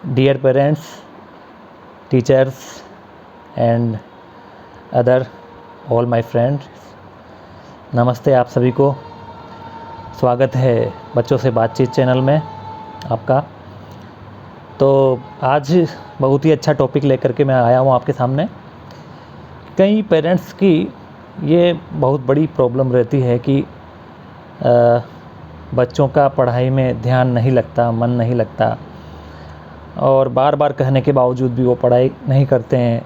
Dear parents, teachers and other all my friends, नमस्ते आप सभी को। स्वागत है बच्चों से बातचीत चैनल में आपका। तो आज बहुत ही अच्छा टॉपिक लेकर के मैं आया हूँ आपके सामने। कई पेरेंट्स की ये बहुत बड़ी प्रॉब्लम रहती है कि बच्चों का पढ़ाई में ध्यान नहीं लगता, मन नहीं लगता, और बार बार कहने के बावजूद भी वो पढ़ाई नहीं करते हैं,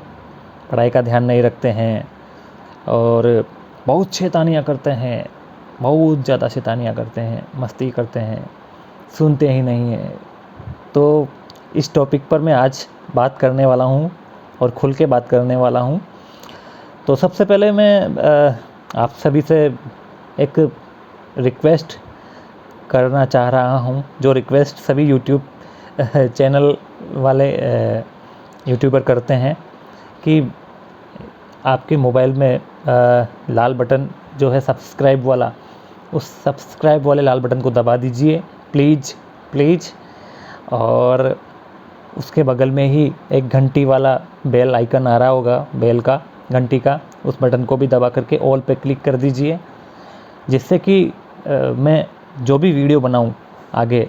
पढ़ाई का ध्यान नहीं रखते हैं और बहुत शैतानियाँ करते हैं, बहुत ज़्यादा शैतानियाँ करते हैं, मस्ती करते हैं, सुनते ही नहीं हैं। तो इस टॉपिक पर मैं आज बात करने वाला हूँ और खुल के बात करने वाला हूँ। तो सबसे पहले मैं आप सभी से एक रिक्वेस्ट करना चाह रहा हूँ, जो रिक्वेस्ट सभी यूट्यूब चैनल वाले यूट्यूबर करते हैं कि आपके मोबाइल में लाल बटन जो है सब्सक्राइब वाला, उस सब्सक्राइब वाले लाल बटन को दबा दीजिए प्लीज़। और उसके बगल में ही एक घंटी वाला बेल आइकन आ रहा होगा, बेल का, घंटी का, उस बटन को भी दबा करके ऑल पे क्लिक कर दीजिए, जिससे कि मैं जो भी वीडियो बनाऊं आगे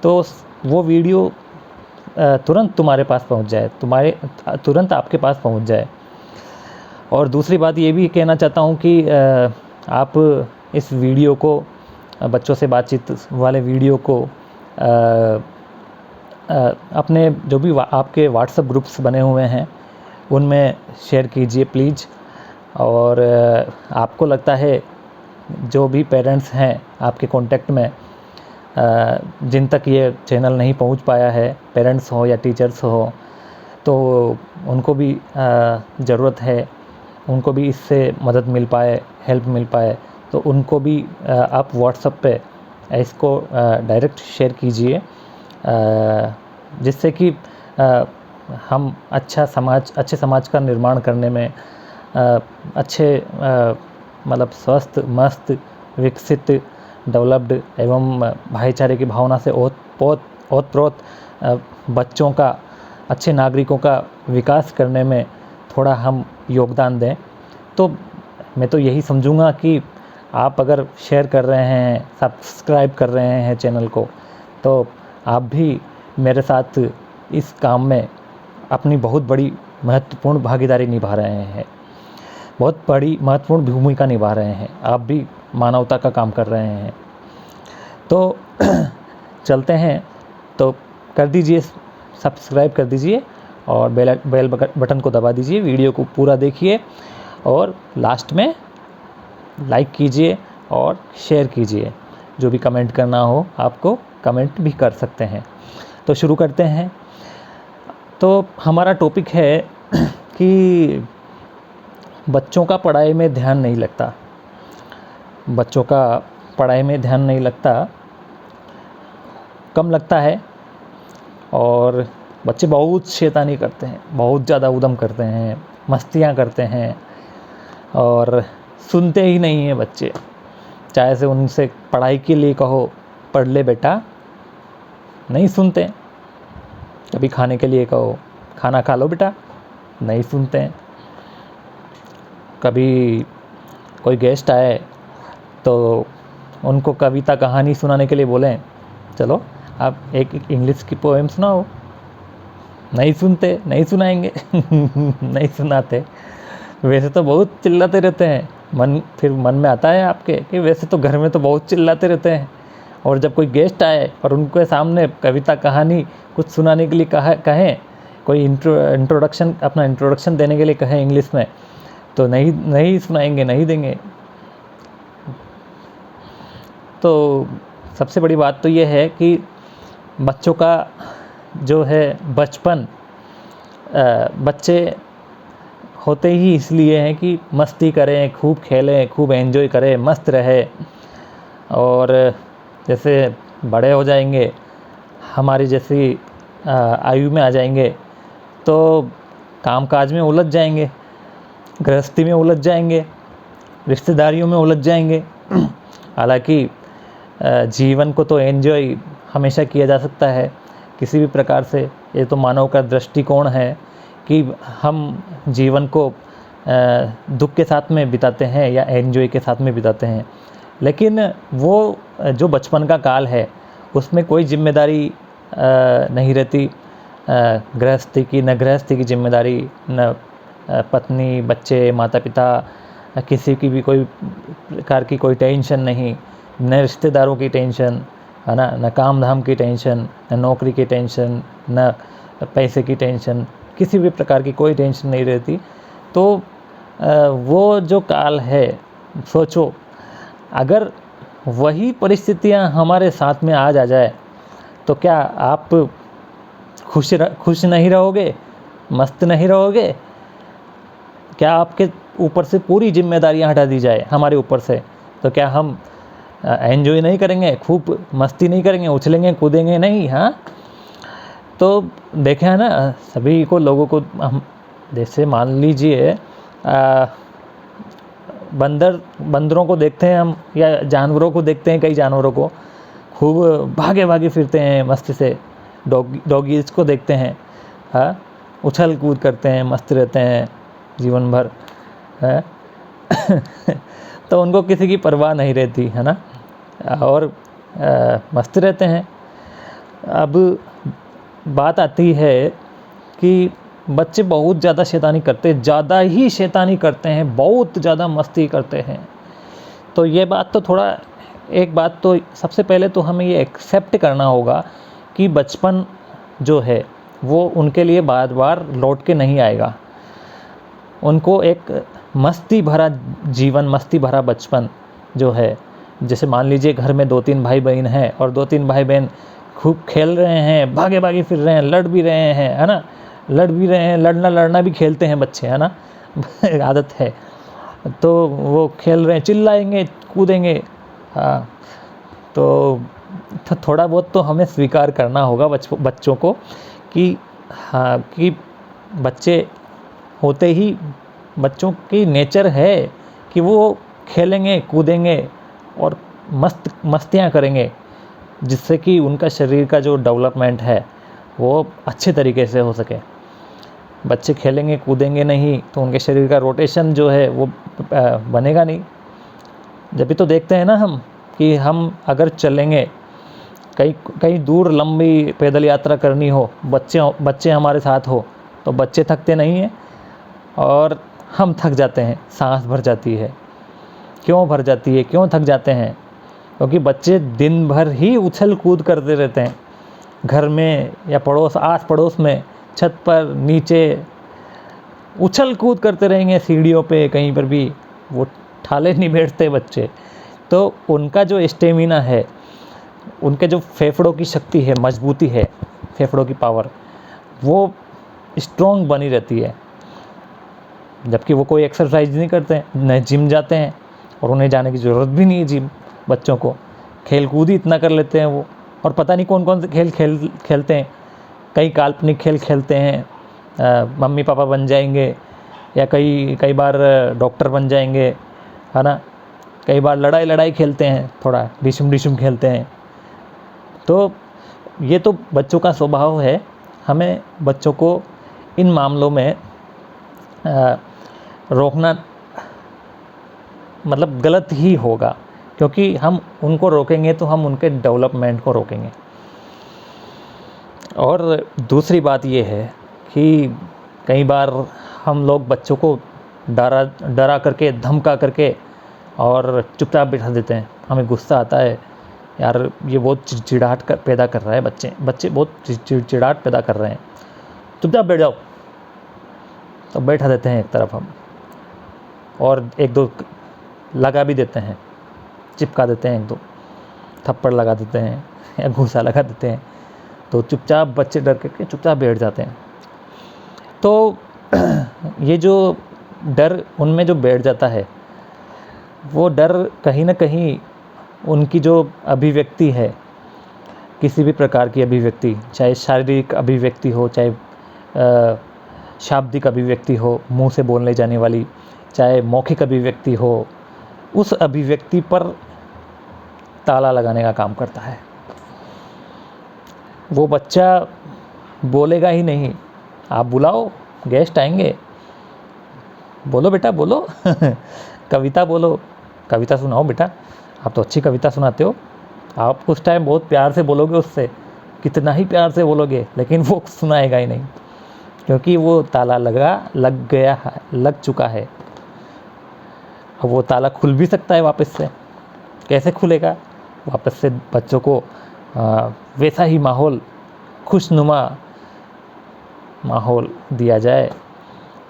तो वो वीडियो तुरंत तुम्हारे पास पहुंच जाए, तुरंत आपके पास पहुंच जाए। और दूसरी बात ये भी कहना चाहता हूं कि आप इस वीडियो को, बच्चों से बातचीत वाले वीडियो को अपने जो भी आपके व्हाट्सएप ग्रुप्स बने हुए हैं उनमें शेयर कीजिए प्लीज़। और आपको लगता है जो भी पेरेंट्स हैं आपके कांटेक्ट में जिन तक ये चैनल नहीं पहुंच पाया है, पेरेंट्स हो या टीचर्स हो, तो उनको भी ज़रूरत है, उनको भी इससे मदद मिल पाए, हेल्प मिल पाए, तो उनको भी आप व्हाट्सएप पे इसको डायरेक्ट शेयर कीजिए, जिससे कि हम अच्छे समाज का निर्माण करने में अच्छे मतलब स्वस्थ, मस्त, विकसित, डेवलप्ड एवं भाईचारे की भावना से ओतप्रोत बच्चों का, अच्छे नागरिकों का विकास करने में थोड़ा हम योगदान दें। तो मैं तो यही समझूंगा कि आप अगर शेयर कर रहे हैं, सब्सक्राइब कर रहे हैं चैनल को, तो आप भी मेरे साथ इस काम में अपनी बहुत बड़ी महत्वपूर्ण भागीदारी निभा रहे हैं, बहुत बड़ी महत्वपूर्ण भूमिका निभा रहे हैं, आप भी मानवता का काम कर रहे हैं। तो चलते हैं, तो कर दीजिए, सब्सक्राइब कर दीजिए और बेल बटन को दबा दीजिए, वीडियो को पूरा देखिए और लास्ट में लाइक कीजिए और शेयर कीजिए। जो भी कमेंट करना हो आपको कमेंट भी कर सकते हैं। तो शुरू करते हैं। तो हमारा टॉपिक है कि बच्चों का पढ़ाई में ध्यान नहीं लगता। बच्चों का पढ़ाई में ध्यान नहीं लगता, कम लगता है, और बच्चे बहुत शैतानी करते हैं, बहुत ज़्यादा उद्यम करते हैं, मस्तियाँ करते हैं और सुनते ही नहीं हैं बच्चे। चाहे से उनसे पढ़ाई के लिए कहो, पढ़ ले बेटा, नहीं सुनते। कभी खाने के लिए कहो, खाना खा लो बेटा, नहीं सुनते हैं। कभी कोई गेस्ट आए तो उनको कविता कहानी सुनाने के लिए बोलें, चलो आप एक इंग्लिश की पोएम सुनाओ, नहीं सुनते, नहीं सुनाएंगे नहीं सुनाते। वैसे तो बहुत चिल्लाते रहते हैं, फिर मन में आता है आपके कि वैसे तो घर में तो बहुत चिल्लाते रहते हैं, और जब कोई गेस्ट आए और उनके सामने कविता कहानी कुछ सुनाने के लिए कहें, कोई अपना इंट्रोडक्शन देने के लिए कहें इंग्लिश में, तो नहीं सुनाएंगे, नहीं देंगे। तो सबसे बड़ी बात तो ये है कि बच्चों का जो है बचपन, बच्चे होते ही इसलिए हैं कि मस्ती करें, खूब खेलें, खूब एंजॉय करें, मस्त रहे। और जैसे बड़े हो जाएंगे, हमारी जैसी आयु में आ जाएंगे, तो कामकाज में उलझ जाएंगे, गृहस्थी में उलझ जाएंगे, रिश्तेदारियों में उलझ जाएंगे। हालांकि जीवन को तो एंजॉय हमेशा किया जा सकता है, किसी भी प्रकार से। ये तो मानव का दृष्टिकोण है कि हम जीवन को दुख के साथ में बिताते हैं या एंजॉय के साथ में बिताते हैं। लेकिन वो जो बचपन का काल है उसमें कोई जिम्मेदारी नहीं रहती गृहस्थी की, न गृहस्थी की जिम्मेदारी, न पत्नी, बच्चे, माता पिता, किसी की भी कोई प्रकार की कोई टेंशन नहीं, न रिश्तेदारों की टेंशन, है ना, न काम धाम की टेंशन, न नौकरी की टेंशन, न पैसे की टेंशन, किसी भी प्रकार की कोई टेंशन नहीं रहती। तो वो जो काल है, सोचो अगर वही परिस्थितियां हमारे साथ में आज आ जाए तो क्या आप खुश नहीं रहोगे, मस्त नहीं रहोगे? क्या आपके ऊपर से पूरी जिम्मेदारियां हटा दी जाए हमारे ऊपर से, तो क्या हम एंजॉय नहीं करेंगे, खूब मस्ती नहीं करेंगे, उछलेंगे कूदेंगे नहीं? हाँ, तो देखे है ना सभी को, लोगों को हम जैसे मान लीजिए बंदरों को देखते हैं हम, या जानवरों को देखते हैं, कई जानवरों को खूब भागे भागे फिरते हैं मस्ती से। डॉगीज़ को देखते हैं, हाँ, उछल कूद करते हैं, मस्त रहते हैं जीवन भर, है तो उनको किसी की परवाह नहीं रहती, है ना, और मस्त रहते हैं। अब बात आती है कि बच्चे बहुत ज़्यादा शैतानी करते हैं, ज़्यादा ही शैतानी करते हैं, बहुत ज़्यादा मस्ती करते हैं। तो ये बात तो थोड़ा, एक बात तो सबसे पहले तो हमें ये एक्सेप्ट करना होगा कि बचपन जो है वो उनके लिए बार बार लौट के नहीं आएगा। उनको एक मस्ती भरा जीवन, मस्ती भरा बचपन जो है, जैसे मान लीजिए घर में 2-3 भाई बहन हैं और 2-3 भाई बहन खूब खेल रहे हैं, भागे भागे फिर रहे हैं, लड़ भी रहे हैं, है ना, लड़ भी रहे हैं, लड़ना भी खेलते हैं बच्चे, है ना आदत है। तो वो खेल रहे हैं, चिल्लाएंगे कूदेंगे, हाँ, तो थोड़ा बहुत तो हमें स्वीकार करना होगा बच्चों को कि हाँ, कि बच्चे होते ही, बच्चों की नेचर है कि वो खेलेंगे कूदेंगे और मस्तियाँ करेंगे, जिससे कि उनका शरीर का जो डेवलपमेंट है वो अच्छे तरीके से हो सके। बच्चे खेलेंगे कूदेंगे नहीं तो उनके शरीर का रोटेशन जो है वो बनेगा नहीं। जब भी तो देखते हैं ना हम कि हम अगर चलेंगे, कहीं दूर लंबी पैदल यात्रा करनी हो, बच्चे हमारे साथ हो, तो बच्चे थकते नहीं हैं और हम थक जाते हैं, सांस भर जाती है। क्यों भर जाती है, क्यों थक जाते हैं? क्योंकि बच्चे दिन भर ही उछल कूद करते रहते हैं, घर में या आस पड़ोस में, छत पर, नीचे उछल कूद करते रहेंगे, सीढ़ियों पे, कहीं पर भी वो ठाले नहीं बैठते बच्चे। तो उनका जो स्टेमिना है, उनके जो फेफड़ों की शक्ति है, मजबूती है, फेफड़ों की पावर, वो स्ट्रॉन्ग बनी रहती है। जबकि वो कोई एक्सरसाइज नहीं करते हैं, न जिम जाते हैं, और उन्हें जाने की ज़रूरत भी नहीं है जिम। बच्चों को खेल कूद ही इतना कर लेते हैं वो, और पता नहीं कौन कौन से खेल खेलते हैं। कई काल्पनिक खेल खेलते हैं, मम्मी पापा बन जाएंगे, या कई बार डॉक्टर बन जाएंगे, है ना, कई बार लड़ाई खेलते हैं, थोड़ा डिशुम खेलते हैं। तो ये तो बच्चों का स्वभाव है। हमें बच्चों को इन मामलों में रोकना मतलब गलत ही होगा, क्योंकि हम उनको रोकेंगे तो हम उनके डेवलपमेंट को रोकेंगे। और दूसरी बात ये है कि कई बार हम लोग बच्चों को डरा करके, धमका करके और चुपचाप बिठा देते हैं। हमें गुस्सा आता है, यार ये बहुत चिड़चिड़ाहट पैदा कर रहा है, बच्चे बहुत चिड़चिड़ाहट पैदा कर रहे हैं, चुपचाप बैठ जाओ, तो बैठा देते हैं एक तरफ हम, और 1-2 लगा भी देते हैं, चिपका देते हैं, 1-2 थप्पड़ लगा देते हैं या घूसा लगा देते हैं, तो चुपचाप बच्चे डर के चुपचाप बैठ जाते हैं। तो ये जो डर उनमें जो बैठ जाता है, वो डर कहीं ना कहीं उनकी जो अभिव्यक्ति है, किसी भी प्रकार की अभिव्यक्ति, चाहे शारीरिक अभिव्यक्ति हो, चाहे शाब्दिक अभिव्यक्ति हो, मुंह से बोलने जाने वाली, चाहे मौखिक अभिव्यक्ति हो, उस अभिव्यक्ति पर ताला लगाने का काम करता है। वो बच्चा बोलेगा ही नहीं। आप बुलाओ, गेस्ट आएंगे, बोलो बेटा बोलो कविता बोलो, कविता सुनाओ बेटा, आप तो अच्छी कविता सुनाते हो। आप उस टाइम बहुत प्यार से बोलोगे उससे, कितना ही प्यार से बोलोगे, लेकिन वो सुनाएगा ही नहीं, क्योंकि वो ताला लग चुका है। अब वो ताला खुल भी सकता है वापस से, कैसे खुलेगा? वापस से बच्चों को वैसा ही माहौल, खुशनुमा माहौल दिया जाए,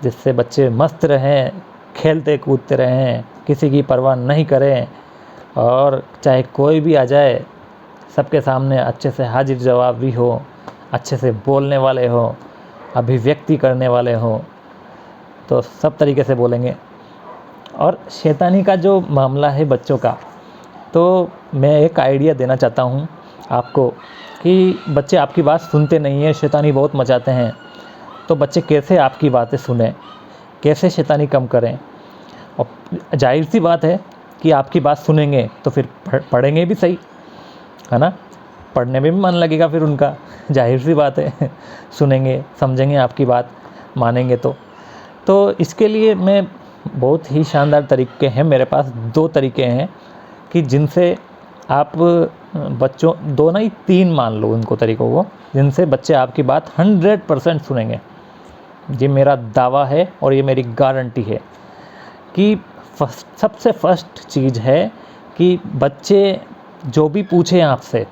जिससे बच्चे मस्त रहें, खेलते कूदते रहें, किसी की परवाह नहीं करें, और चाहे कोई भी आ जाए सबके सामने अच्छे से हाजिर जवाब भी हो, अच्छे से बोलने वाले हो, अभिव्यक्ति करने वाले हो, तो सब तरीके से बोलेंगे। और शैतानी का जो मामला है बच्चों का, तो मैं एक आइडिया देना चाहता हूँ आपको कि बच्चे आपकी बात सुनते नहीं हैं, शैतानी बहुत मचाते हैं। तो बच्चे कैसे आपकी बातें सुने, कैसे शैतानी कम करें? और जाहिर सी बात है कि आपकी बात सुनेंगे तो फिर पढ़ेंगे भी सही, है ना? पढ़ने में भी मन लगेगा फिर उनका, जाहिर सी बात है सुनेंगे, समझेंगे आपकी बात, मानेंगे तो इसके लिए मैं बहुत ही शानदार तरीके हैं मेरे पास। 2 तरीके हैं कि जिनसे आप बच्चों, 2 नहीं 3 मान लो उनको तरीक़ों को, जिनसे बच्चे आपकी बात 100% सुनेंगे। ये मेरा दावा है और ये मेरी गारंटी है कि सबसे फर्स्ट चीज़ है कि बच्चे जो भी पूछें आपसे,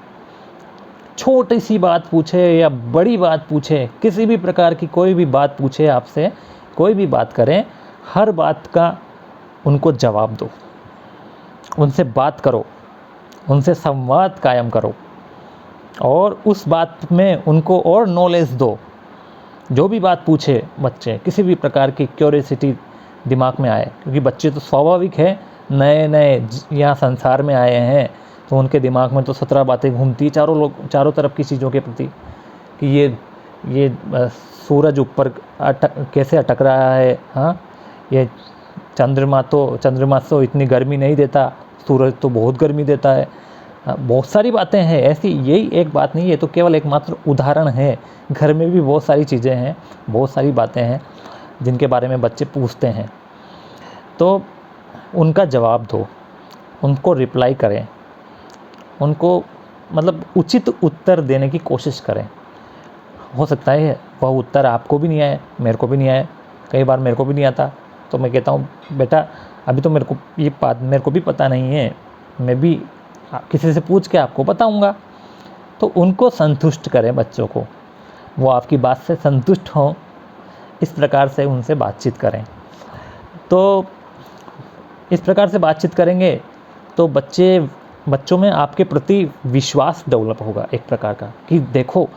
छोटी सी बात पूछे या बड़ी बात पूछे, किसी भी प्रकार की कोई भी बात पूछे आपसे, कोई भी बात करें, हर बात का उनको जवाब दो, उनसे बात करो, उनसे संवाद कायम करो, और उस बात में उनको और नॉलेज दो। जो भी बात पूछे बच्चे, किसी भी प्रकार की क्यूरियोसिटी दिमाग में आए, क्योंकि बच्चे तो स्वाभाविक है, नए यहाँ संसार में आए हैं, तो उनके दिमाग में तो 17 बातें घूमती चारों तरफ की चीज़ों के प्रति, कि ये सूरज ऊपर कैसे अटक रहा है, हाँ, ये चंद्रमा तो इतनी गर्मी नहीं देता, सूरज तो बहुत गर्मी देता है। बहुत सारी बातें हैं ऐसी, यही एक बात नहीं है, तो केवल एकमात्र उदाहरण है। घर में भी बहुत सारी चीज़ें हैं, बहुत सारी बातें हैं जिनके बारे में बच्चे पूछते हैं, तो उनका जवाब दो, उनको रिप्लाई करें, उनको मतलब उचित उत्तर देने की कोशिश करें। हो सकता है वह उत्तर आपको भी नहीं आए, मेरे को भी नहीं आए, कई बार मेरे को भी नहीं आता, तो मैं कहता हूँ बेटा अभी तो मेरे को ये बात मेरे को भी पता नहीं है, मैं भी किसी से पूछ के आपको बताऊँगा। तो उनको संतुष्ट करें, बच्चों को, वो आपकी बात से संतुष्ट हों, इस प्रकार से उनसे बातचीत करें। तो इस प्रकार से बातचीत करेंगे तो बच्चों में आपके प्रति विश्वास डेवलप होगा एक प्रकार का, कि देखो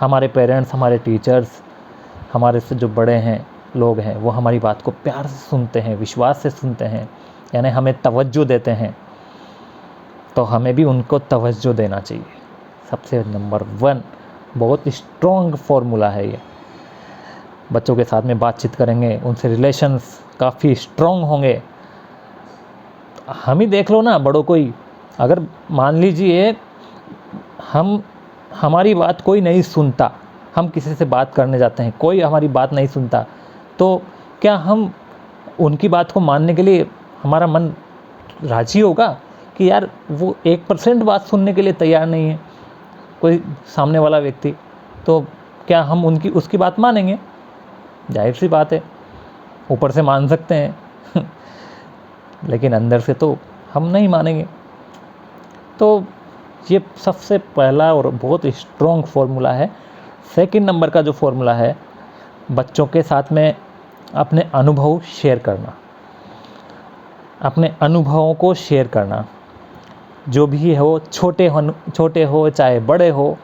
हमारे पेरेंट्स, हमारे टीचर्स, हमारे से जो बड़े हैं लोग हैं, वो हमारी बात को प्यार से सुनते हैं, विश्वास से सुनते हैं, यानी हमें तवज्जो देते हैं, तो हमें भी उनको तवज्जो देना चाहिए। सबसे नंबर 1 बहुत स्ट्रॉन्ग फार्मूला है ये। बच्चों के साथ में बातचीत करेंगे, उनसे रिलेशंस काफ़ी स्ट्रॉन्ग होंगे। हम ही देख लो ना, बड़ों को ही, अगर मान लीजिए हमारी बात कोई नहीं सुनता, हम किसी से बात करने जाते हैं, कोई हमारी बात नहीं सुनता, तो क्या हम उनकी बात को मानने के लिए हमारा मन राज़ी होगा कि यार वो 1% बात सुनने के लिए तैयार नहीं है कोई सामने वाला व्यक्ति, तो क्या हम उसकी बात मानेंगे? जाहिर सी बात है, ऊपर से मान सकते हैं लेकिन अंदर से तो हम नहीं मानेंगे। तो ये सबसे पहला और बहुत स्ट्रॉन्ग फार्मूला है। सेकंड नंबर का जो फार्मूला है, बच्चों के साथ में अपने अनुभव शेयर करना, अपने अनुभवों को शेयर करना, जो भी हो, छोटे हो चाहे बड़े हो,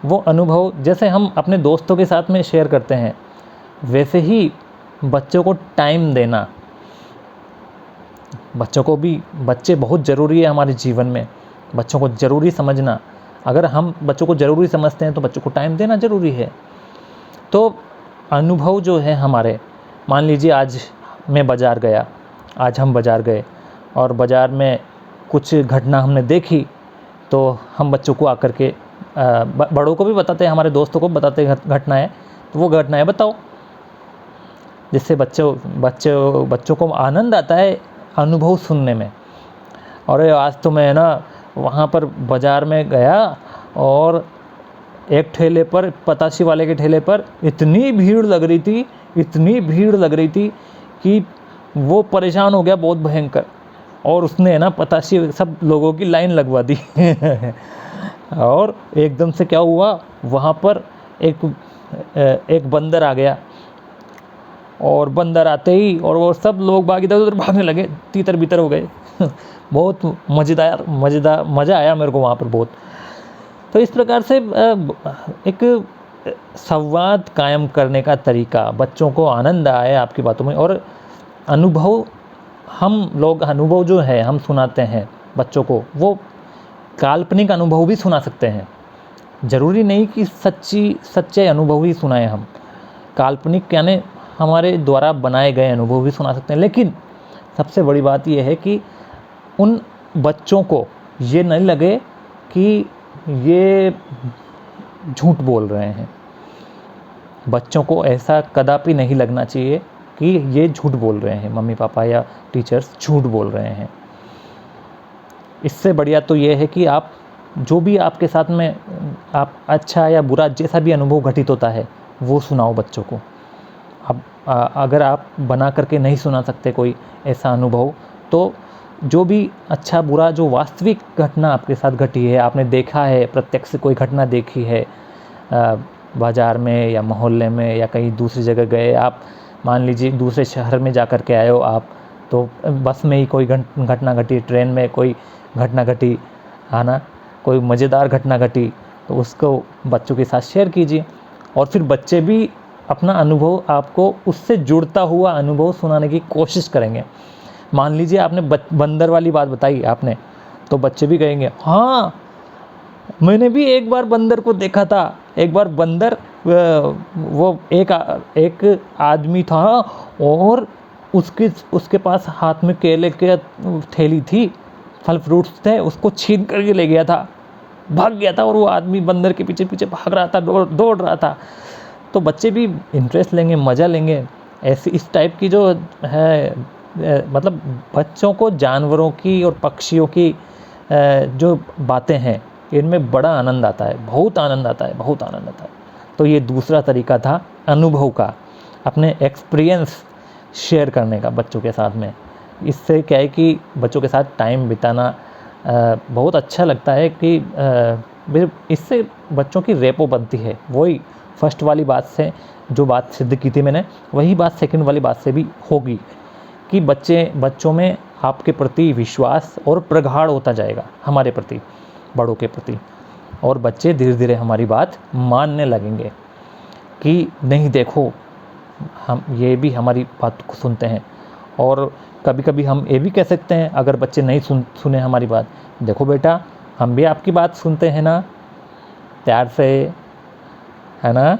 वो अनुभव जैसे हम अपने दोस्तों के साथ में शेयर करते हैं, वैसे ही बच्चों को टाइम देना। बच्चे बहुत ज़रूरी है हमारे जीवन में, बच्चों को ज़रूरी समझना। अगर हम बच्चों को ज़रूरी समझते हैं तो बच्चों को टाइम देना ज़रूरी है। तो अनुभव जो है हमारे, मान लीजिए आज मैं बाज़ार गया, आज हम बाज़ार गए और बाज़ार में कुछ घटना हमने देखी, तो हम बच्चों को आकर के बड़ों को भी बताते हैं, हमारे दोस्तों को बताते हैं घटनाएँ, तो वो घटनाएँ बताओ, जिससे बच्चों को आनंद आता है अनुभव सुनने में। और आज तो मैं ना वहाँ पर बाज़ार में गया और एक ठेले पर, पतासे वाले के ठेले पर इतनी भीड़ लग रही थी कि वो परेशान हो गया बहुत भयंकर, और उसने ना पतासे सब लोगों की लाइन लगवा दी और एकदम से क्या हुआ, वहाँ पर एक बंदर आ गया, और बंदर आते ही और वो सब लोग बाग इधर उधर भागने लगे, तीतर बितर हो गए बहुत मज़ा आया मेरे को वहाँ पर बहुत। तो इस प्रकार से एक संवाद कायम करने का तरीका, बच्चों को आनंद आए आपकी बातों में। और अनुभव, हम लोग अनुभव जो है हम सुनाते हैं बच्चों को, वो काल्पनिक अनुभव भी सुना सकते हैं। ज़रूरी नहीं कि सच्चे अनुभव ही सुनाएं हम, काल्पनिक यानी हमारे द्वारा बनाए गए अनुभव भी सुना सकते हैं। लेकिन सबसे बड़ी बात यह है कि उन बच्चों को ये नहीं लगे कि ये झूठ बोल रहे हैं। बच्चों को ऐसा कदापि नहीं लगना चाहिए कि ये झूठ बोल रहे हैं, मम्मी पापा या टीचर्स झूठ बोल रहे हैं। इससे बढ़िया तो ये है कि आप जो भी आपके साथ में आप अच्छा या बुरा जैसा भी अनुभव घटित होता है वो सुनाओ बच्चों को। अब अगर आप बना करके नहीं सुना सकते कोई ऐसा अनुभव, तो जो भी अच्छा बुरा जो वास्तविक घटना आपके साथ घटी है, आपने देखा है, प्रत्यक्ष कोई घटना देखी है, बाज़ार में या मोहल्ले में या कहीं दूसरी जगह गए आप, मान लीजिए दूसरे शहर में जा कर के आए हो आप, तो बस में ही कोई घटना घटी, ट्रेन में कोई घटना घटी, है ना, कोई मज़ेदार घटना घटी, तो उसको बच्चों के साथ शेयर कीजिए। और फिर बच्चे भी अपना अनुभव आपको उससे जुड़ता हुआ अनुभव सुनाने की कोशिश करेंगे। मान लीजिए आपने बंदर वाली बात बताई आपने, तो बच्चे भी कहेंगे हाँ मैंने भी एक बार बंदर को देखा था। एक बार बंदर, वो एक आदमी था और उसके पास हाथ में केले के थैली थी, फल फ्रूट्स थे, उसको छीन करके ले गया था, भाग गया था, और वो आदमी बंदर के पीछे पीछे भाग रहा था, दौड़ रहा था। तो बच्चे भी इंटरेस्ट लेंगे, मज़ा लेंगे। ऐसी इस टाइप की जो है, मतलब बच्चों को जानवरों की और पक्षियों की जो बातें हैं इनमें बड़ा आनंद आता है, बहुत आनंद आता है। तो ये दूसरा तरीका था अनुभव का, अपने एक्सपीरियंस शेयर करने का बच्चों के साथ में। इससे क्या है कि बच्चों के साथ टाइम बिताना बहुत अच्छा लगता है कि इससे बच्चों की रेपो बनती है। वही फर्स्ट वाली बात से जो बात सिद्ध की थी मैंने, वही बात सेकंड वाली बात से भी होगी कि बच्चों में आपके प्रति विश्वास और प्रगाढ़ होता जाएगा, हमारे प्रति, बड़ों के प्रति, और बच्चे धीरे धीरे हमारी बात मानने लगेंगे कि नहीं देखो हम ये भी हमारी बात को सुनते हैं। और कभी कभी हम ये भी कह सकते हैं, अगर बच्चे नहीं सुने हमारी बात, देखो बेटा हम भी आपकी बात सुनते हैं ना, प्यार से, है ना,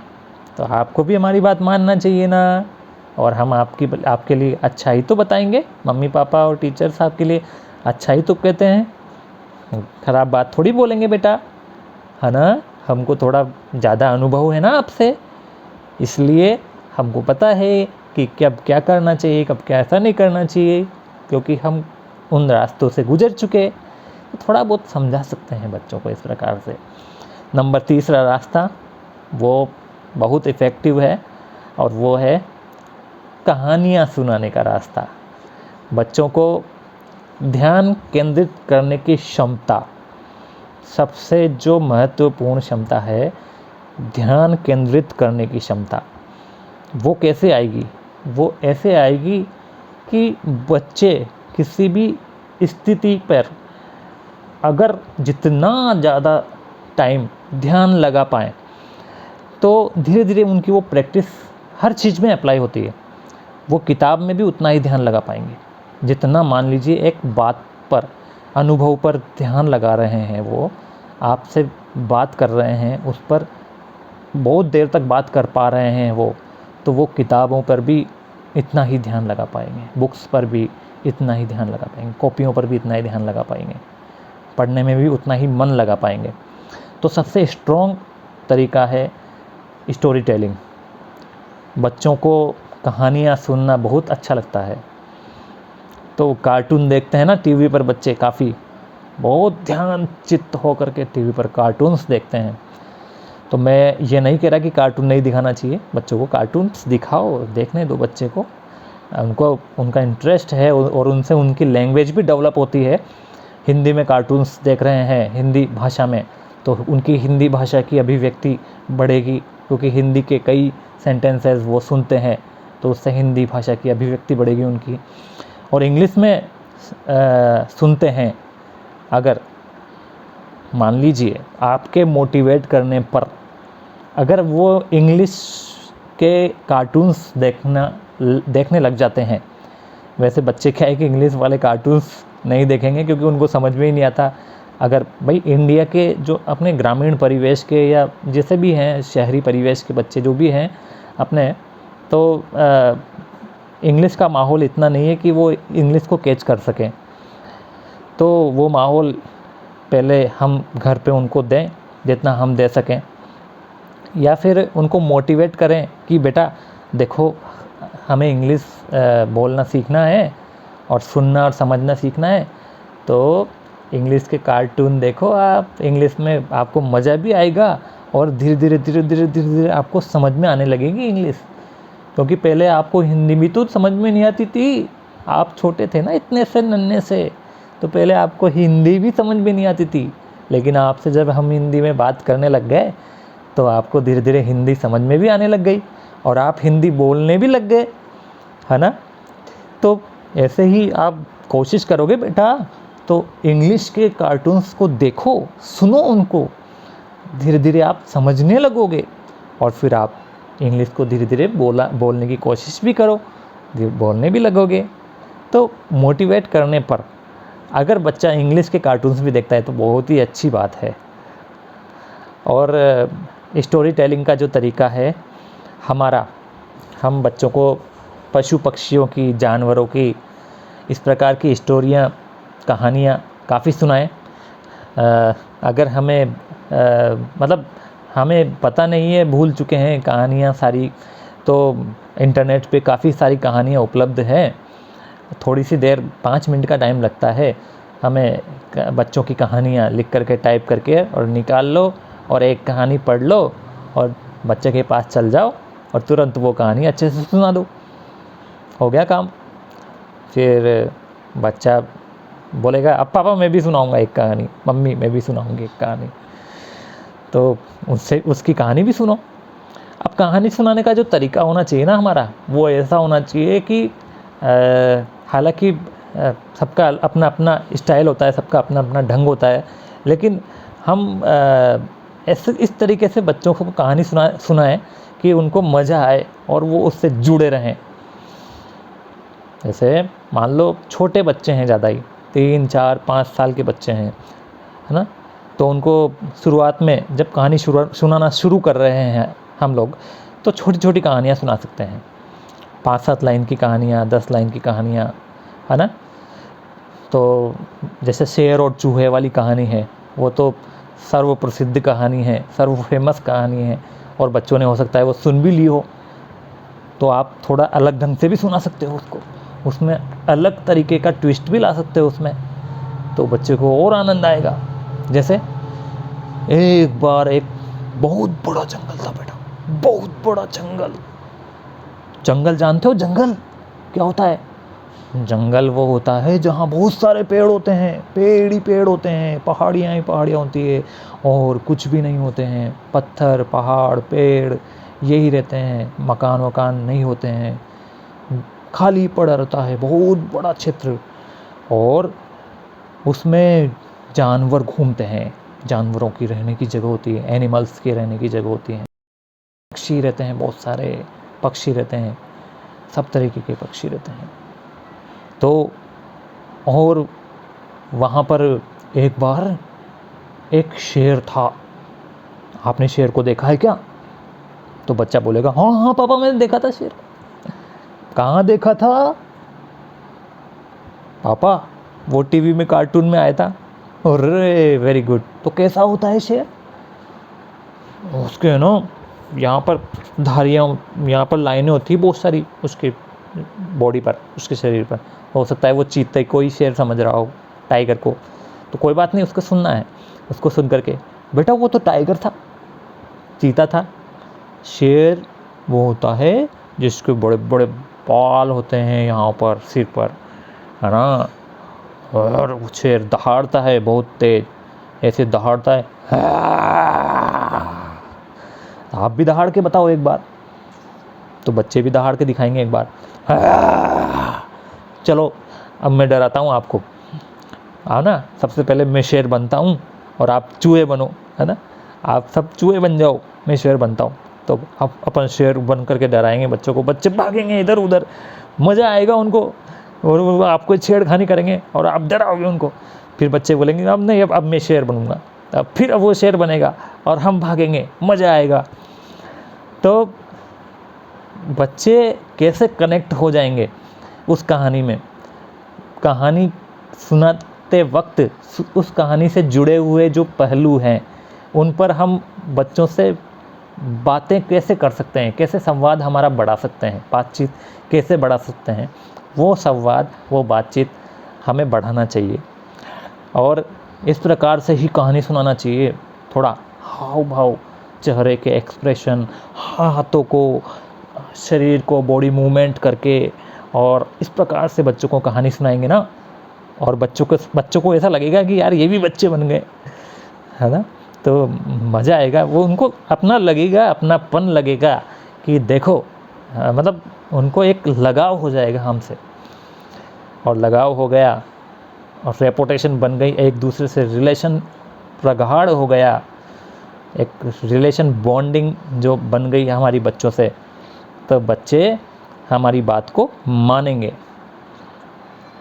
तो आपको भी हमारी बात मानना चाहिए ना, और हम आपके लिए अच्छा ही तो बताएंगे, मम्मी पापा और टीचर्स आपके लिए अच्छा ही तो कहते हैं, ख़राब बात थोड़ी बोलेंगे बेटा, है ना। हमको थोड़ा ज़्यादा अनुभव है ना आपसे, इसलिए हमको पता है कि कब क्या करना चाहिए, कब क्या ऐसा नहीं करना चाहिए, क्योंकि हम उन रास्तों से गुजर चुके, तो थोड़ा बहुत समझा सकते हैं बच्चों को इस प्रकार से। नंबर तीसरा रास्ता वो बहुत इफ़ेक्टिव है, और वो है कहानियाँ सुनाने का रास्ता। बच्चों को ध्यान केंद्रित करने की क्षमता, सबसे जो महत्वपूर्ण क्षमता है, ध्यान केंद्रित करने की क्षमता, वो कैसे आएगी? वो ऐसे आएगी कि बच्चे किसी भी स्थिति पर अगर जितना ज़्यादा टाइम ध्यान लगा पाएँ, तो धीरे धीरे उनकी वो प्रैक्टिस हर चीज़ में अप्लाई होती है। वो किताब में भी उतना ही ध्यान लगा पाएंगे जितना, मान लीजिए एक बात पर, अनुभव पर ध्यान लगा रहे हैं, वो आपसे बात कर रहे हैं, उस पर बहुत देर तक बात कर पा रहे हैं वो, तो वो किताबों पर भी इतना ही ध्यान लगा पाएंगे, बुक्स पर भी इतना ही ध्यान लगा पाएंगे, कॉपियों पर भी इतना ही ध्यान लगा पाएंगे, पढ़ने में भी उतना ही मन लगा पाएंगे। तो सबसे स्ट्रॉन्ग तरीका है स्टोरी टेलिंग। बच्चों को कहानियाँ सुनना बहुत अच्छा लगता है। तो कार्टून देखते हैं ना टीवी पर बच्चे, काफ़ी बहुत ध्यान चित्त होकर के टीवी पर कार्टून्स देखते हैं। तो मैं ये नहीं कह रहा कि कार्टून नहीं दिखाना चाहिए बच्चों को, कार्टून्स दिखाओ, देखने दो बच्चे को, उनको उनका इंटरेस्ट है और उनसे उनकी लैंग्वेज भी डेवलप होती है। हिंदी में कार्टून्स देख रहे हैं हिंदी भाषा में, तो उनकी हिंदी भाषा की अभिव्यक्ति बढ़ेगी, क्योंकि हिंदी के कई सेंटेंसेस वो सुनते हैं, तो उससे हिंदी भाषा की अभिव्यक्ति बढ़ेगी उनकी। और इंग्लिश में सुनते हैं, अगर मान लीजिए आपके मोटिवेट करने पर अगर वो इंग्लिश के कार्टून्स देखने लग जाते हैं, वैसे बच्चे क्या है कि इंग्लिश वाले कार्टून्स नहीं देखेंगे क्योंकि उनको समझ में ही नहीं आता। अगर भाई इंडिया के जो अपने ग्रामीण परिवेश के या जैसे भी हैं शहरी परिवेश के बच्चे जो भी हैं अपने, तो इंग्लिश का माहौल इतना नहीं है कि वो इंग्लिश को कैच कर सकें। तो वो माहौल पहले हम घर पे उनको दें जितना हम दे सकें, या फिर उनको मोटिवेट करें कि बेटा देखो हमें इंग्लिश बोलना सीखना है और सुनना और समझना सीखना है, तो इंग्लिश के कार्टून देखो आप, इंग्लिश में आपको मज़ा भी आएगा और धीरे धीरे आपको समझ में आने लगेगी इंग्लिश। क्योंकि पहले आपको हिंदी भी तो समझ में नहीं आती थी, आप छोटे थे ना इतने से नन्हे से, तो पहले आपको हिंदी भी समझ में नहीं आती थी। लेकिन आपसे जब हम हिंदी में बात करने लग गए तो आपको धीरे धीरे हिंदी समझ में भी आने लग गई और आप हिंदी बोलने भी लग गए, है ना। तो ऐसे ही आप कोशिश करोगे बेटा तो इंग्लिश के कार्टून्स को देखो, सुनो उनको, धीरे धीरे आप समझने लगोगे और फिर आप इंग्लिश को धीरे धीरे बोलने की कोशिश भी करो, बोलने भी लगोगे। तो मोटिवेट करने पर अगर बच्चा इंग्लिश के कार्टून्स भी देखता है तो बहुत ही अच्छी बात है। और स्टोरी टेलिंग का जो तरीका है हमारा, हम बच्चों को पशु पक्षियों की, जानवरों की, इस प्रकार की स्टोरियाँ, कहानियाँ काफ़ी सुनाएं। अगर हमें मतलब हमें पता नहीं है, भूल चुके हैं कहानियाँ सारी, तो इंटरनेट पे काफ़ी सारी कहानियाँ उपलब्ध हैं। थोड़ी सी देर 5 मिनट का टाइम लगता है, हमें बच्चों की कहानियाँ लिख करके टाइप करके और निकाल लो और एक कहानी पढ़ लो और बच्चे के पास चल जाओ और तुरंत वो कहानी अच्छे से सुना दो, हो गया काम। फिर बच्चा बोलेगा अब पापा मैं भी सुनाऊंगा एक कहानी, मम्मी मैं भी सुनाऊंगी एक कहानी, तो उससे उसकी कहानी भी सुनो। अब कहानी सुनाने का जो तरीका होना चाहिए ना हमारा, वो ऐसा होना चाहिए कि हालांकि सबका अपना अपना स्टाइल होता है, सबका अपना अपना ढंग होता है, लेकिन हम ऐसे इस तरीके से बच्चों को कहानी सुनाएं कि उनको मज़ा आए और वो उससे जुड़े रहें। जैसे मान लो छोटे बच्चे हैं, ज़्यादा ही 3, 4, 5 साल के बच्चे हैं, है ना, तो उनको शुरुआत में जब कहानी सुनाना शुरू कर रहे हैं हम लोग, तो छोटी छोटी कहानियाँ सुना सकते हैं, 5-7 लाइन की कहानियाँ, 10 लाइन की कहानियाँ, है ना। तो जैसे शेर और चूहे वाली कहानी है, वो तो सर्व प्रसिद्ध कहानी है, सर्व फेमस कहानी है और बच्चों ने हो सकता है वो सुन भी ली हो, तो आप थोड़ा अलग ढंग से भी सुना सकते हो उसको, उसमें अलग तरीके का ट्विस्ट भी ला सकते हो उसमें, तो बच्चे को और आनंद आएगा। जैसे एक बार एक बहुत बड़ा जंगल था बेटा, बहुत बड़ा जंगल। जंगल जानते हो जंगल क्या होता है? जंगल वो होता है जहाँ बहुत सारे पेड़ होते हैं, पेड़ ही पेड़ होते हैं, पहाड़ियाँ ही पहाड़ियाँ होती है और कुछ भी नहीं होते हैं, पत्थर, पहाड़, पेड़ यही रहते हैं, मकान वकान नहीं होते हैं, खाली पड़ा रहता है बहुत बड़ा क्षेत्र, और उसमें जानवर घूमते हैं, जानवरों की रहने की जगह होती है, एनिमल्स की रहने की जगह होती है, पक्षी रहते हैं, बहुत सारे पक्षी रहते हैं, सब तरीके के पक्षी रहते हैं। तो और वहाँ पर एक बार एक शेर था। आपने शेर को देखा है क्या? तो बच्चा बोलेगा हाँ हाँ पापा मैंने देखा था शेर। कहाँ देखा था पापा? वो टीवी में कार्टून में आया था। अरे वेरी गुड। तो कैसा होता है शेर? उसके ना यहाँ पर धारियाँ, यहाँ पर लाइनें होती है बहुत सारी उसके बॉडी पर, उसके शरीर पर। हो सकता है वो चीते को ही शेर समझ रहा हो, टाइगर को, तो कोई बात नहीं, उसको सुनना है। उसको सुन करके, बेटा वो तो टाइगर था, चीता था। शेर वो होता है जिसके बड़े बड़े बाल होते हैं यहाँ पर सिर पर, है ना, और वो शेर दहाड़ता है बहुत तेज, ऐसे दहाड़ता है। आप भी दहाड़ के बताओ एक बार, तो बच्चे भी दहाड़ के दिखाएंगे एक बार। चलो अब मैं डराता हूँ आपको, आओ ना, सबसे पहले मैं शेर बनता हूँ और आप चूहे बनो, है ना, आप सब चूहे बन जाओ, मैं शेर बनता हूँ, तो आप अपन शेर बन करके डराएंगे बच्चों को, बच्चे भागेंगे इधर उधर, मज़ा आएगा उनको, और वो आपको छेड़खानी करेंगे और आप डराओगे उनको। फिर बच्चे बोलेंगे अब नहीं, अब मैं शेर बनूंगा, अब फिर अब वो शेर बनेगा और हम भागेंगे, मज़ा आएगा। तो बच्चे कैसे कनेक्ट हो जाएंगे उस कहानी में, कहानी सुनाते वक्त उस कहानी से जुड़े हुए जो पहलू हैं उन पर हम बच्चों से बातें कैसे कर सकते हैं, कैसे संवाद हमारा बढ़ा सकते हैं, बातचीत कैसे बढ़ा सकते हैं, वो संवाद, वो बातचीत हमें बढ़ाना चाहिए। और इस प्रकार से ही कहानी सुनाना चाहिए। थोड़ा हाव भाव, चेहरे के एक्सप्रेशन, हाथों को, शरीर को बॉडी मूवमेंट करके, और इस प्रकार से बच्चों को कहानी सुनाएंगे ना, और बच्चों को ऐसा लगेगा कि यार ये भी बच्चे बन गए, है ना, तो मज़ा आएगा। वो उनको अपना लगेगा, अपनापन लगेगा कि देखो, मतलब उनको एक लगाव हो जाएगा हमसे, और लगाव हो गया और रेपुटेशन बन गई, एक दूसरे से रिलेशन प्रगाढ़ हो गया, एक रिलेशन बॉन्डिंग जो बन गई हमारी बच्चों से, तो बच्चे हमारी बात को मानेंगे,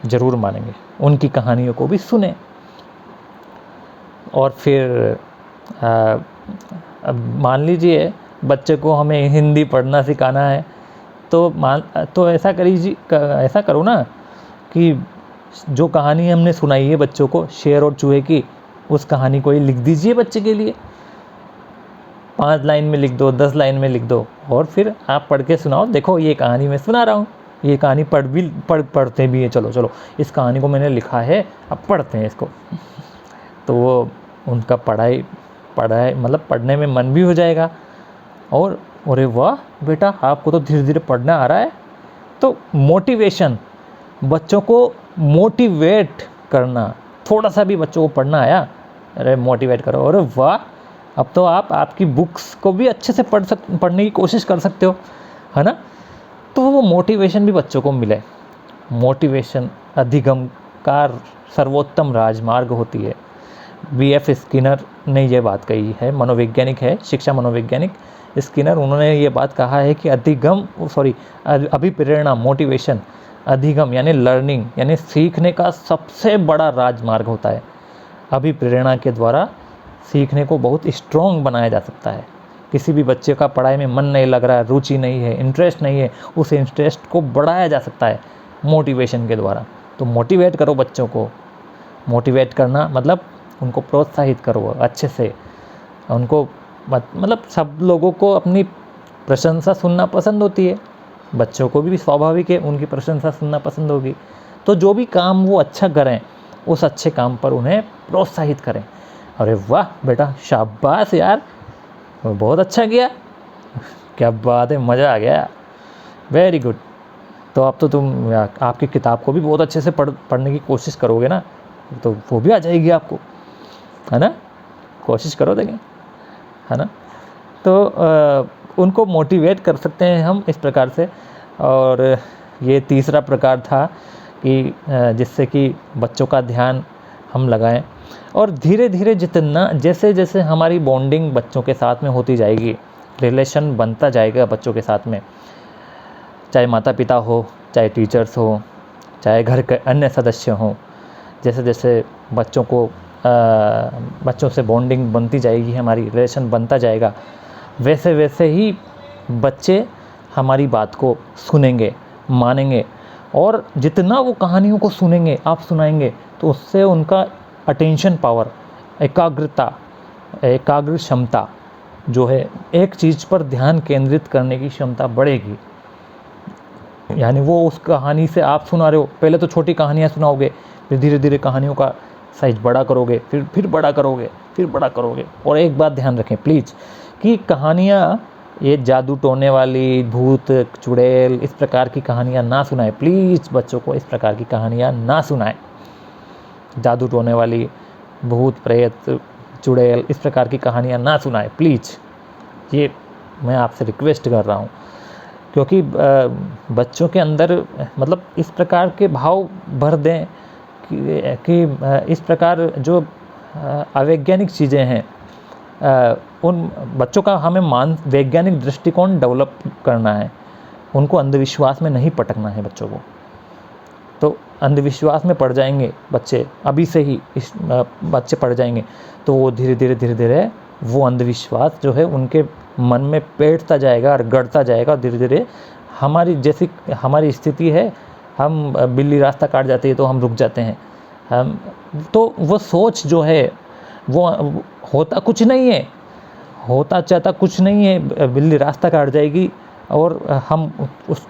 ज़रूर मानेंगे, उनकी कहानियों को भी सुने। और फिर अब मान लीजिए बच्चे को हमें हिंदी पढ़ना सिखाना है, तो ऐसा ऐसा करो ना कि जो कहानी हमने सुनाई है बच्चों को, शेर और चूहे की, उस कहानी को ही लिख दीजिए बच्चे के लिए, 5 लाइन में लिख दो, 10 लाइन में लिख दो, और फिर आप पढ़ के सुनाओ, देखो ये कहानी मैं सुना रहा हूँ, ये कहानी पढ़ते भी है, चलो चलो इस कहानी को मैंने लिखा है, अब पढ़ते हैं इसको। तो वो उनका पढ़ाई मतलब पढ़ने में मन भी हो जाएगा, और अरे वाह बेटा आपको तो धीरे धीरे पढ़ना आ रहा है। तो मोटिवेशन, बच्चों को मोटिवेट करना, थोड़ा सा भी बच्चों को पढ़ना आया, अरे मोटिवेट करो, अरे वाह अब तो आप आपकी बुक्स को भी अच्छे से पढ़ने की कोशिश कर सकते हो, है ना। तो वो मोटिवेशन भी बच्चों को मिले। मोटिवेशन अधिगम का सर्वोत्तम राजमार्ग होती है। B.F. स्किनर ने ये बात कही है, मनोवैज्ञानिक है, शिक्षा मनोवैज्ञानिक स्किनर, उन्होंने ये बात कहा है कि अभिप्रेरणा, मोटिवेशन, अधिगम यानी लर्निंग यानी सीखने का सबसे बड़ा राजमार्ग होता है। अभिप्रेरणा के द्वारा सीखने को बहुत स्ट्रॉन्ग बनाया जा सकता है। किसी भी बच्चे का पढ़ाई में मन नहीं लग रहा है, रुचि नहीं है, इंटरेस्ट नहीं है, उस इंटरेस्ट को बढ़ाया जा सकता है मोटिवेशन के द्वारा। तो मोटिवेट करो बच्चों को। मोटिवेट करना मतलब उनको प्रोत्साहित करो अच्छे से, उनको मतलब सब लोगों को अपनी प्रशंसा सुनना पसंद होती है, बच्चों को भी स्वाभाविक है उनकी प्रशंसा सुनना पसंद होगी। तो जो भी काम वो अच्छा करें, उस अच्छे काम पर उन्हें प्रोत्साहित करें। अरे वाह बेटा शाबाश यार, बहुत अच्छा किया, क्या बात है, मज़ा आ गया, वेरी गुड। तो अब तो तुम आपकी किताब को भी बहुत अच्छे से पढ़ने की कोशिश करोगे ना, तो वो भी आ जाएगी आपको, है ना, कोशिश करो देखें, है ना। तो उनको मोटिवेट कर सकते हैं हम इस प्रकार से। और ये तीसरा प्रकार था कि जिससे कि बच्चों का ध्यान हम लगाएं, और धीरे धीरे जैसे जैसे हमारी बॉन्डिंग बच्चों के साथ में होती जाएगी, रिलेशन बनता जाएगा बच्चों के साथ में, चाहे माता पिता हो, चाहे टीचर्स हो, चाहे घर के अन्य सदस्य हों, जैसे जैसे बच्चों से बॉन्डिंग बनती जाएगी, हमारी रिलेशन बनता जाएगा, वैसे वैसे ही बच्चे हमारी बात को सुनेंगे, मानेंगे। और जितना वो कहानियों को सुनेंगे, आप सुनाएंगे, तो उससे उनका अटेंशन पावर, एकाग्र क्षमता जो है एक चीज़ पर ध्यान केंद्रित करने की क्षमता बढ़ेगी। यानी वो उस कहानी से आप सुना रहे हो, पहले तो छोटी कहानियाँ सुनाओगे, फिर धीरे धीरे कहानियों का साइज बड़ा करोगे, फिर बड़ा करोगे, फिर बड़ा करोगे। और एक बात ध्यान रखें प्लीज़ कि कहानियाँ ये जादू टोने वाली, भूत चुड़ैल इस प्रकार की कहानियाँ ना सुनाएं। प्लीज़ बच्चों को इस प्रकार की कहानियाँ ना सुनाएं। जादू टोने वाली, भूत प्रेत चुड़ैल इस प्रकार की कहानियाँ ना सुनाएं प्लीज़। ये मैं आपसे रिक्वेस्ट कर रहा हूँ, क्योंकि बच्चों के अंदर मतलब इस प्रकार के भाव भर दें कि इस प्रकार जो अवैज्ञानिक चीज़ें हैं, उन बच्चों का हमें वैज्ञानिक दृष्टिकोण डेवलप करना है। उनको अंधविश्वास में नहीं पटकना है बच्चों को। तो अंधविश्वास में पड़ जाएंगे बच्चे, अभी से ही बच्चे पड़ जाएंगे, तो वो धीरे धीरे वो अंधविश्वास जो है उनके मन में बैठता जाएगा और गढ़ता जाएगा। धीरे धीरे हमारी जैसी हमारी स्थिति है, हम बिल्ली रास्ता काट जाती है तो हम रुक जाते हैं। हम तो वो सोच जो है वो होता कुछ नहीं है, होता चाहता कुछ नहीं है। बिल्ली रास्ता काट जाएगी और हम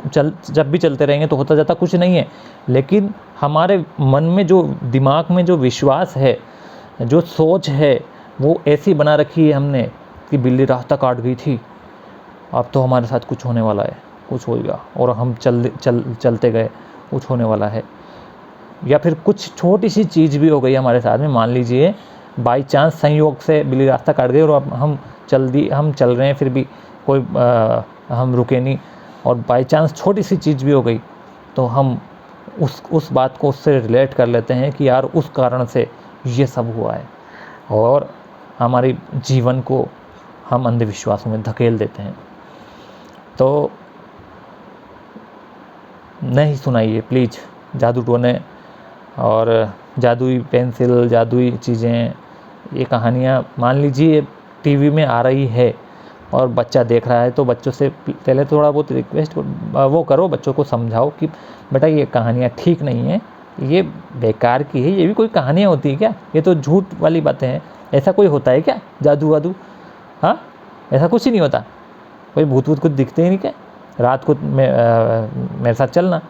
जब भी चलते रहेंगे तो होता जाता कुछ नहीं है। लेकिन हमारे मन में जो दिमाग में जो विश्वास है, जो सोच है, वो ऐसी बना रखी है हमने कि बिल्ली रास्ता काट गई थी, अब तो हमारे साथ कुछ होने वाला है, कुछ होगा, और हम चलते गए, कुछ होने वाला है। या फिर कुछ छोटी सी चीज़ भी हो गई हमारे साथ में, मान लीजिए बाई चांस संयोग से बिल्ली रास्ता काट गई और अब हम चल रहे हैं, फिर भी कोई हम रुके नहीं, और बाई चांस छोटी सी चीज़ भी हो गई तो हम उस बात को उससे रिलेट कर लेते हैं कि यार उस कारण से ये सब हुआ है, और हमारे जीवन को हम अंधविश्वासों में धकेल देते हैं। तो नहीं सुनाइए प्लीज़ जादू टोने और जादुई पेंसिल, जादुई चीज़ें, ये कहानियाँ मान लीजिए टीवी में आ रही है और बच्चा देख रहा है तो बच्चों से पहले थोड़ा बहुत रिक्वेस्ट वो करो, बच्चों को समझाओ कि बेटा ये कहानियाँ ठीक नहीं है, ये बेकार की है, ये भी कोई कहानियाँ होती है क्या, ये तो झूठ वाली बातें हैं, ऐसा कोई होता है क्या जादू वादू? हाँ, ऐसा कुछ ही नहीं होता, कोई भूत वूत कुछ दिखते ही नहीं क्या? रात को मेरे साथ चलना,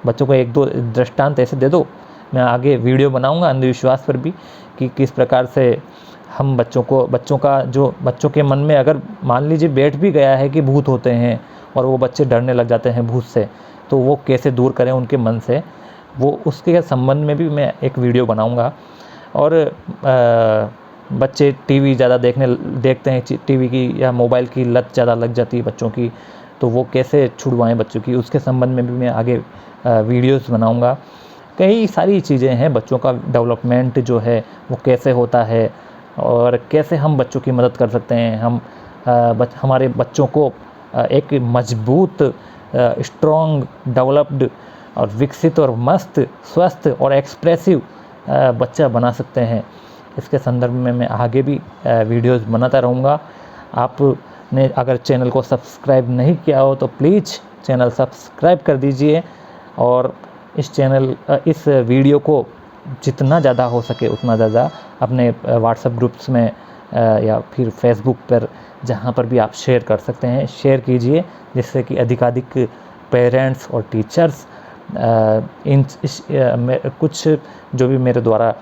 बच्चों को एक दो दृष्टांत ऐसे दे दो, मैं आगे वीडियो बनाऊंगा अंधविश्वास पर भी कि किस प्रकार से हम बच्चों के मन में अगर मान लीजिए बैठ भी गया है कि भूत होते हैं और वो बच्चे डरने लग जाते हैं भूत से, तो वो कैसे दूर करें उनके मन से, वो उसके संबंध में भी मैं एक वीडियो बनाऊंगा। और बच्चे टीवी ज़्यादा देखते हैं, टीवी की या मोबाइल की लत ज़्यादा लग जाती है बच्चों की, तो वो कैसे छुड़वाएं बच्चों की, उसके संबंध में भी मैं आगे वीडियोस बनाऊंगा। कई सारी चीज़ें हैं, बच्चों का डेवलपमेंट जो है वो कैसे होता है और कैसे हम बच्चों की मदद कर सकते हैं। हम हमारे बच्चों को एक मजबूत, स्ट्रॉन्ग, डेवलप्ड और विकसित और मस्त, स्वस्थ और एक्सप्रेसिव बच्चा बना सकते हैं। इसके संदर्भ में मैं आगे भी वीडियोस बनाता रहूँगा। आपने अगर चैनल को सब्सक्राइब नहीं किया हो तो प्लीज़ चैनल सब्सक्राइब कर दीजिए, और इस वीडियो को जितना ज़्यादा हो सके उतना ज़्यादा अपने व्हाट्सएप ग्रुप्स में या फिर फेसबुक पर, जहाँ पर भी आप शेयर कर सकते हैं, शेयर कीजिए, जिससे कि अधिकाधिक पेरेंट्स और टीचर्स कुछ जो भी मेरे द्वारा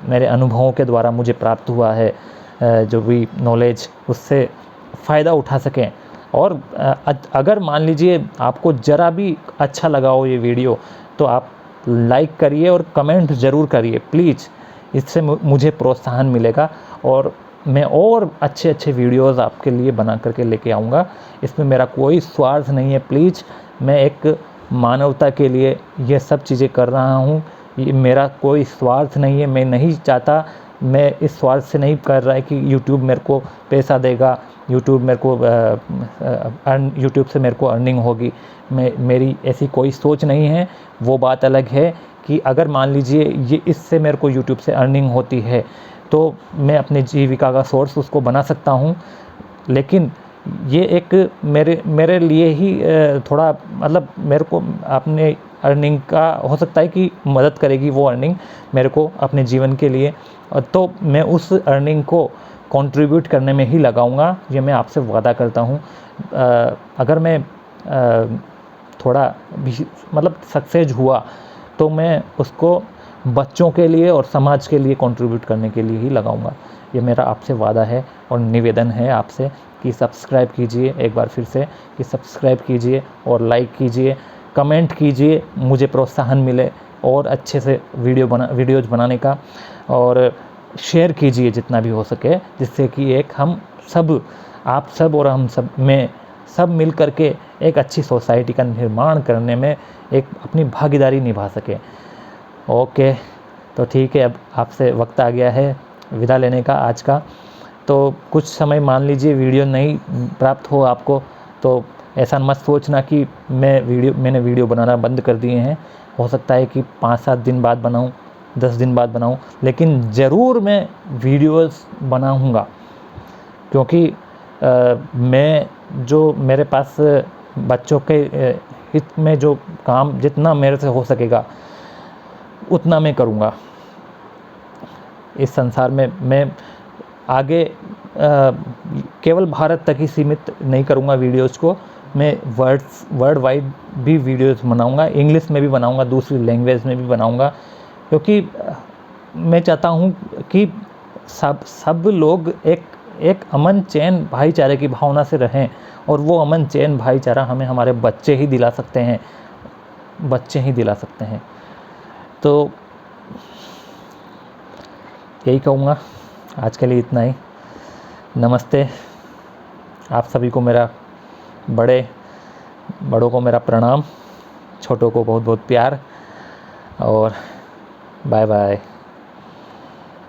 मेरे अनुभवों के द्वारा मुझे प्राप्त हुआ है, जो भी नॉलेज, उससे फ़ायदा उठा सकें। और अगर मान लीजिए आपको ज़रा भी अच्छा लगा हो ये वीडियो, तो आप लाइक करिए और कमेंट ज़रूर करिए प्लीज़, इससे मुझे प्रोत्साहन मिलेगा और मैं और अच्छे वीडियोस आपके लिए बना करके लेके आऊँगा। इसमें मेरा कोई स्वार्थ नहीं है, प्लीज़, मैं एक मानवता के लिए ये सब चीज़ें कर रहा हूँ, ये मेरा कोई स्वार्थ नहीं है। मैं नहीं चाहता, मैं इस स्वार्थ से नहीं कर रहा है कि यूट्यूब मेरे को पैसा देगा, यूट्यूब से मेरे को अर्निंग होगी, मेरी ऐसी कोई सोच नहीं है। वो बात अलग है कि अगर मान लीजिए ये इससे मेरे को यूट्यूब से अर्निंग होती है तो मैं अपने जीविका का सोर्स उसको बना सकता हूँ, लेकिन ये एक मेरे लिए ही थोड़ा मतलब मेरे को अपने अर्निंग का हो सकता है कि मदद करेगी वो अर्निंग मेरे को अपने जीवन के लिए, तो मैं उस अर्निंग को कंट्रीब्यूट करने में ही लगाऊंगा, ये मैं आपसे वादा करता हूँ। अगर मैं थोड़ा भी मतलब सक्सेस हुआ तो मैं उसको बच्चों के लिए और समाज के लिए कंट्रीब्यूट करने के लिए ही लगाऊंगा। ये मेरा आपसे वादा है और निवेदन है आपसे कि सब्सक्राइब कीजिए, एक बार फिर से कि सब्सक्राइब कीजिए और लाइक कीजिए, कमेंट कीजिए, मुझे प्रोत्साहन मिले और अच्छे से वीडियोज़ बनाने का, और शेयर कीजिए जितना भी हो सके, जिससे कि एक हम सब, आप सब और हम सब में सब मिल कर के एक अच्छी सोसाइटी का निर्माण करने में एक अपनी भागीदारी निभा सके। ओके, तो ठीक है, अब आपसे वक्त आ गया है विदा लेने का आज का। तो कुछ समय मान लीजिए वीडियो नहीं प्राप्त हो आपको, तो ऐसा मत सोचना कि मैंने वीडियो बनाना बंद कर दिए हैं। हो सकता है कि 5-7 दिन बाद बनाऊं, 10 दिन बाद बनाऊं, लेकिन ज़रूर मैं वीडियोस बनाऊंगा, क्योंकि मैं जो मेरे पास बच्चों के हित में जो काम जितना मेरे से हो सकेगा उतना मैं करूंगा। इस संसार में मैं आगे केवल भारत तक ही सीमित नहीं करूंगा वीडियोज़ को, मैं वर्ल्ड वाइड भी वीडियोस बनाऊंगा, इंग्लिश में भी बनाऊंगा, दूसरी लैंग्वेज में भी बनाऊंगा, क्योंकि मैं चाहता हूं कि सब लोग एक अमन चैन भाईचारे की भावना से रहें, और वो अमन चैन भाईचारा हमें हमारे बच्चे ही दिला सकते हैं। तो यही कहूँगा, आज के लिए इतना ही। नमस्ते। आप सभी को मेरा बड़ों को मेरा प्रणाम, छोटों को बहुत बहुत प्यार, और बाय बाय।